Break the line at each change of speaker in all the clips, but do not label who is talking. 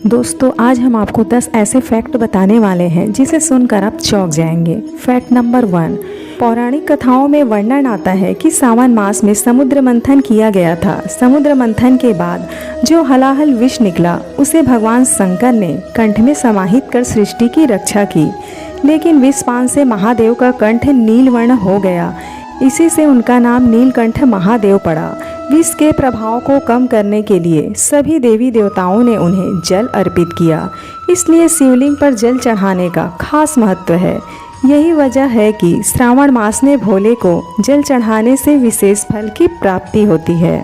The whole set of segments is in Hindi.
दोस्तों आज हम आपको 10 ऐसे फैक्ट बताने वाले हैं जिसे सुनकर आप चौंक जाएंगे। फैक्ट नंबर 1, पौराणिक कथाओं में वर्णन आता है कि सावन मास में समुद्र मंथन किया गया था। समुद्र मंथन के बाद जो हलाहल विष निकला उसे भगवान शंकर ने कंठ में समाहित कर सृष्टि की रक्षा की, लेकिन विषपान से महादेव का कंठ नीलवर्ण हो गया। इसी से उनका नाम नीलकंठ महादेव पड़ा। विष के प्रभाव को कम करने के लिए सभी देवी देवताओं ने उन्हें जल अर्पित किया, इसलिए शिवलिंग पर जल चढ़ाने का खास महत्व है। यही वजह है कि श्रावण मास में भोले को जल चढ़ाने से विशेष फल की प्राप्ति होती है।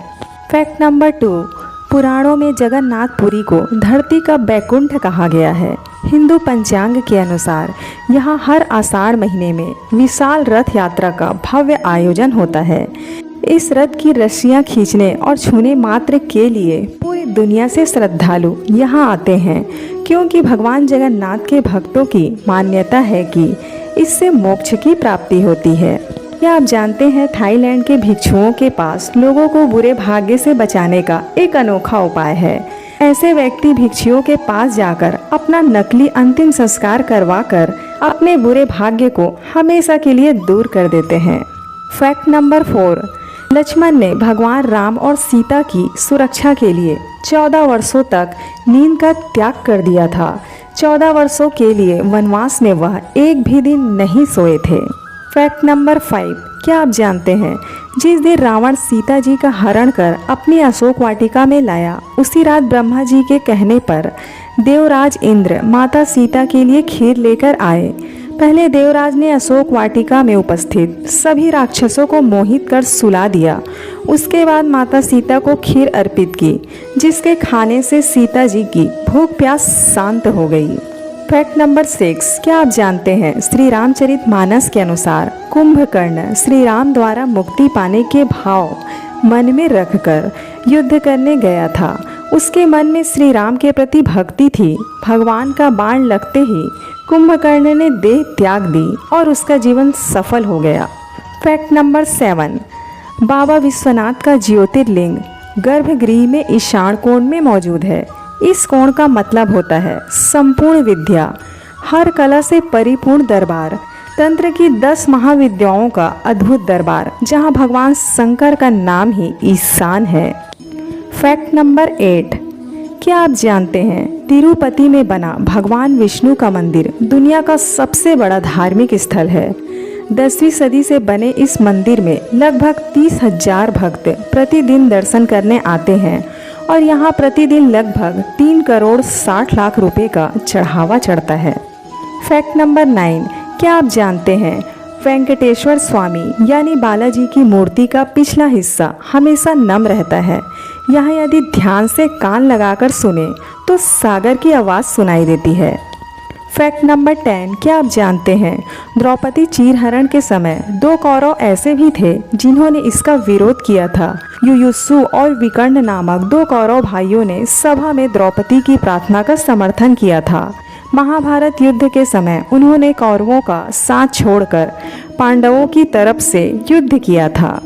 फैक्ट नंबर 2, पुराणों में जगन्नाथपुरी को धरती का बैकुंठ कहा गया है। हिंदू पंचांग के अनुसार यहाँ हर आषाढ़ महीने में विशाल रथ यात्रा का भव्य आयोजन होता है। इस रथ की रस्सियाँ खींचने और छूने मात्र के लिए पूरी दुनिया से श्रद्धालु यहाँ आते हैं, क्योंकि भगवान जगन्नाथ के भक्तों की मान्यता है कि इससे मोक्ष की प्राप्ति होती है। क्या आप जानते हैं थाईलैंड के भिक्षुओं के पास लोगों को बुरे भाग्य से बचाने का एक अनोखा उपाय है। ऐसे व्यक्ति भिक्षुओं के पास जाकर अपना नकली अंतिम संस्कार करवाकर अपने बुरे भाग्य को हमेशा के लिए दूर कर देते हैं। फैक्ट नंबर 4, लक्ष्मण ने भगवान राम और सीता की सुरक्षा के लिए 14 वर्षों तक नींद का त्याग कर दिया था। 14 वर्षों के लिए वनवास में वह एक भी दिन नहीं सोए थे। फैक्ट नंबर 5, क्या आप जानते हैं जिस दिन रावण सीता जी का हरण कर अपनी अशोक वाटिका में लाया, उसी रात ब्रह्मा जी के कहने पर देवराज इंद्र माता सीता के लिए खीर लेकर आए। पहले देवराज ने अशोक वाटिका में उपस्थित सभी राक्षसों को मोहित कर सुला दिया। उसके बाद माता सीता को खीर अर्पित की, जिसके खाने से सीता जी की भूख प्यास शांत हो गई। फैक्ट नंबर 6, क्या आप जानते हैं श्री रामचरितमानस के अनुसार कुंभकर्ण श्री राम द्वारा मुक्ति पाने के भाव मन में रखकर युद्ध करने गया था। उसके मन में श्री राम के प्रति भक्ति थी। भगवान का बाण लगते ही कुंभकर्ण ने देह त्याग दी और उसका जीवन सफल हो गया। फैक्ट नंबर 7, बाबा विश्वनाथ का ज्योतिर्लिंग गर्भगृह में ईशान कोण में मौजूद है। इस कोण का मतलब होता है संपूर्ण विद्या, हर कला से परिपूर्ण दरबार, तंत्र की 10 महाविद्याओं का अद्भुत दरबार, जहां भगवान शंकर का नाम ही ईशान है। फैक्ट नंबर 8, क्या आप जानते हैं तिरुपति में बना भगवान विष्णु का मंदिर दुनिया का सबसे बड़ा धार्मिक स्थल है। 10वीं सदी से बने इस मंदिर में लगभग 30,000 भक्त प्रतिदिन दर्शन करने आते हैं और यहाँ प्रतिदिन लगभग 3 करोड़ 60 लाख रुपए का चढ़ावा चढ़ता है। फैक्ट नंबर 9, क्या आप जानते हैं वेंकटेश्वर स्वामी यानी बालाजी की मूर्ति का पिछला हिस्सा हमेशा नम रहता है। यहाँ यदि ध्यान से कान लगाकर सुने तो सागर की आवाज़ सुनाई देती है। फैक्ट नंबर 10, क्या आप जानते हैं द्रौपदी चीरहरण के समय 2 कौरव ऐसे भी थे जिन्होंने इसका विरोध किया था। युयुत्सु और विकर्ण नामक 2 कौरव भाइयों ने सभा में द्रौपदी की प्रार्थना का समर्थन किया था। महाभारत युद्ध के समय उन्होंने कौरवों का साथ छोड़कर पांडवों की तरफ से युद्ध किया था।